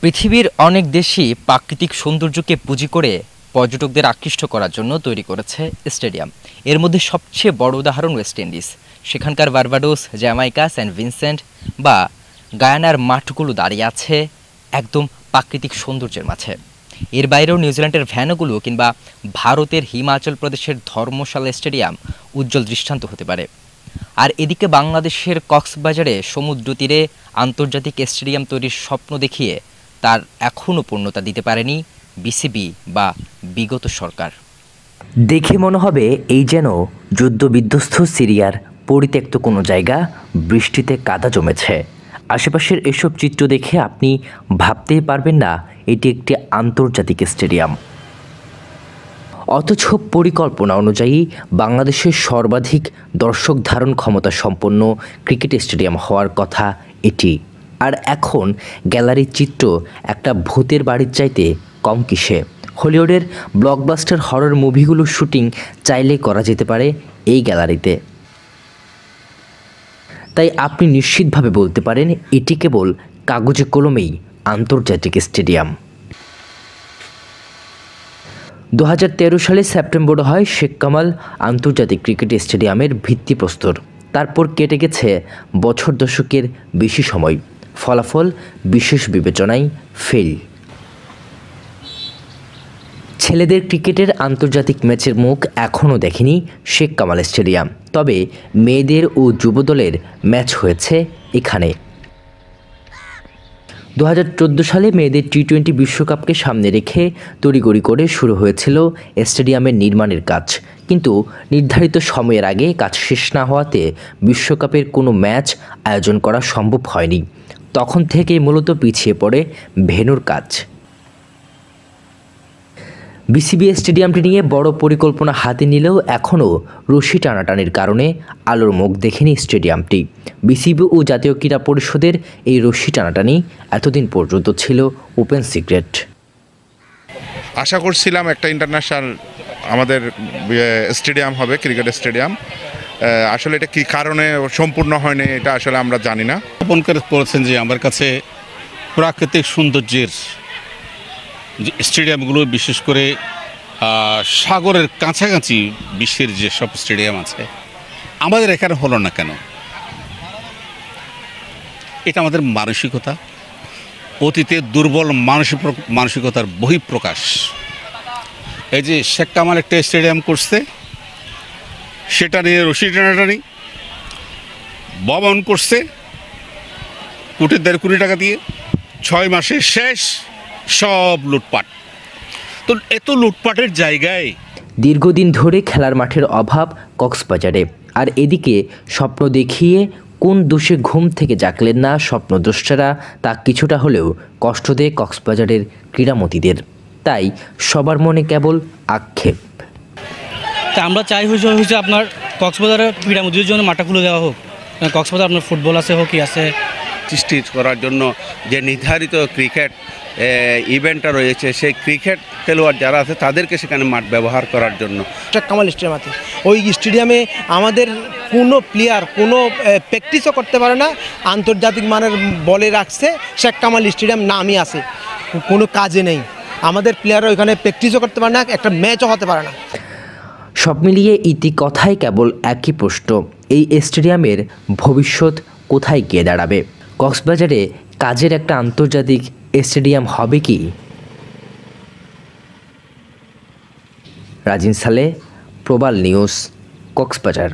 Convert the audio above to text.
পৃথিবীর অনেক দেশই প্রাকৃতিক সৌন্দর্যকে পুঁজি করে পর্যটকদের আকৃষ্ট করার জন্য তৈরি করেছে স্টেডিয়াম। এর মধ্যে সবচেয়ে বড় উদাহরণ ওয়েস্ট ইন্ডিজ। সেখানকার বার্বাডোস, জ্যামাইকা, সেন্ট ভিনসেন্ট বা গায়ানার মাঠগুলো দাঁড়িয়ে আছে একদম প্রাকৃতিক সৌন্দর্যের মাঝে। এর বাইরেও নিউজিল্যান্ডের ভ্যানগুলো কিংবা ভারতের হিমাচল প্রদেশের ধর্মশালা স্টেডিয়াম উজ্জ্বল দৃষ্টান্ত হতে পারে। আর এদিকে বাংলাদেশের কক্সবাজারে সমুদ্র তীরে আন্তর্জাতিক স্টেডিয়াম তৈরির স্বপ্ন দেখিয়ে তার এখনও পূর্ণতা দিতে পারেনি বিসিবি বা বিগত সরকার। দেখে মনে হবে এই যেন যুদ্ধবিধ্বস্ত সিরিয়ার পরিত্যক্ত কোনো জায়গা, বৃষ্টিতে কাদা জমেছে। আশেপাশের এসব চিত্র দেখে আপনি ভাবতেই পারবেন না এটি একটি আন্তর্জাতিক স্টেডিয়াম। অথচ পরিকল্পনা অনুযায়ী বাংলাদেশের সর্বাধিক দর্শক ধারণ ক্ষমতা সম্পন্ন ক্রিকেট স্টেডিয়াম হওয়ার কথা এটি। আর এখন গ্যালারির চিত্র একটা ভূতের বাড়ির চাইতে কম কিসে। হলিউডের ব্লকবাস্টার হরর মুভিগুলোর শুটিং চাইলে করা যেতে পারে এই গ্যালারিতে। তাই আপনি নিশ্চিতভাবে বলতে পারেন এটি কেবল কাগজে কলমেই আন্তর্জাতিক স্টেডিয়াম। 2013 সালে সেপ্টেম্বরে হয় শেখ কামাল আন্তর্জাতিক ক্রিকেট স্টেডিয়ামের ভিত্তিপ্রস্তর। তারপর কেটে গেছে বছর দশকের বেশি সময়। ফলাফল বিশেষ বিবেচনায় ফেল। ছেলেদের ক্রিকেটের আন্তর্জাতিক ম্যাচের মুখ এখনও দেখেনি শেখ কামাল স্টেডিয়াম। তবে মেয়েদের ও যুবদলের ম্যাচ হয়েছে এখানে। 2014 সালে মেয়েদের টি-20 বিশ্বকাপকে সামনে রেখে তড়িঘড়ি করে শুরু হয়েছিল স্টেডিয়ামের নির্মাণের কাজ। কিন্তু নির্ধারিত সময়ের আগে কাজ শেষ না হওয়াতে বিশ্বকাপের কোনো ম্যাচ আয়োজন করা সম্ভব হয়নি। তখন থেকেই মূলত পিছিয়ে পড়ে ভেন্যুর কাজ। বিসিবি স্টেডিয়ামটি নিয়ে বড় পরিকল্পনা হাতে নিলেও এখনও রশি টানাটানির কারণে আলোর মুখ দেখেনি স্টেডিয়ামটি। বিসিবি ও জাতীয় ক্রীড়া পরিষদের এই রশি টানাটানি এতদিন পর্যন্ত ছিল ওপেন সিক্রেট। আশা করছিলাম একটা ইন্টারন্যাশনাল আমাদের স্টেডিয়াম হবে, ক্রিকেট স্টেডিয়াম। আসলে এটা কী কারণে সম্পূর্ণ হয়নি এটা আসলে আমরা জানি না। স্থাপন করেছেন যে আমার কাছে প্রাকৃতিক সৌন্দর্যের যে স্টেডিয়ামগুলো, বিশেষ করে সাগরের কাছাকাছি বিশ্বের যেসব স্টেডিয়াম আছে আমাদের এখানে হলো না কেন? এটা আমাদের মানসিকতা, অতীতে দুর্বল মানসিকতার বহিঃপ্রকাশ। এই যে শেখ কামাল একটা স্টেডিয়াম করছে, সেটা নিয়ে রশি টানাটানি, ভবন করছে কোটি টাকা দিয়ে, 6 মাসে শেষ, সব লুটপাট। তো এত লুটপাটের জায়গায় দীর্ঘদিন ধরে খেলার মাঠের অভাব কক্সবাজারে। আর এদিকে স্বপ্ন দেখিয়ে কোন দোষে ঘুম থেকে জাগলেন না স্বপ্নদ্রষ্টারা, তা কিছুটা হলেও কষ্ট দেয় কক্সবাজারের ক্রীড়ামতীদের। তাই সবার মনে কেবল আক্ষেপ। তা আমরা চাই হয়েছে আপনার কক্সবাজারের ক্রীড়ামতীদের জন্য মাঠটা খুলে দেওয়া হোক। কক্সবাজার আপনার ফুটবল আছে, হকি আছে। সৃষ্টি করার জন্য যে নির্ধারিত ক্রিকেট ইভেন্টটা রয়েছে, সেই ক্রিকেট খেলোয়াড় যারা আছে তাদেরকে সেখানে মাঠ ব্যবহার করার জন্য শেখ কামাল স্টেডিয়াম আছে। ওই স্টেডিয়ামে আমাদের কোনো প্লেয়ার কোনো প্র্যাকটিসও করতে পারে না। আন্তর্জাতিক মানের বলে রাখছে শেখ কামাল স্টেডিয়াম নামই আছে, কোনো কাজে নেই। আমাদের প্লেয়াররা ওইখানে প্র্যাকটিসও করতে পারে না, একটা ম্যাচও হতে পারে না। সব মিলিয়ে ইতি কথাই কেবল একই প্রশ্ন, এই স্টেডিয়ামের ভবিষ্যৎ কোথায় গিয়ে দাঁড়াবে? কক্সবাজারে কাজের একটা আন্তর্জাতিক স্টেডিয়াম হবে কি? রাজিন সালে, প্রবাল নিউজ, কক্সবাজার।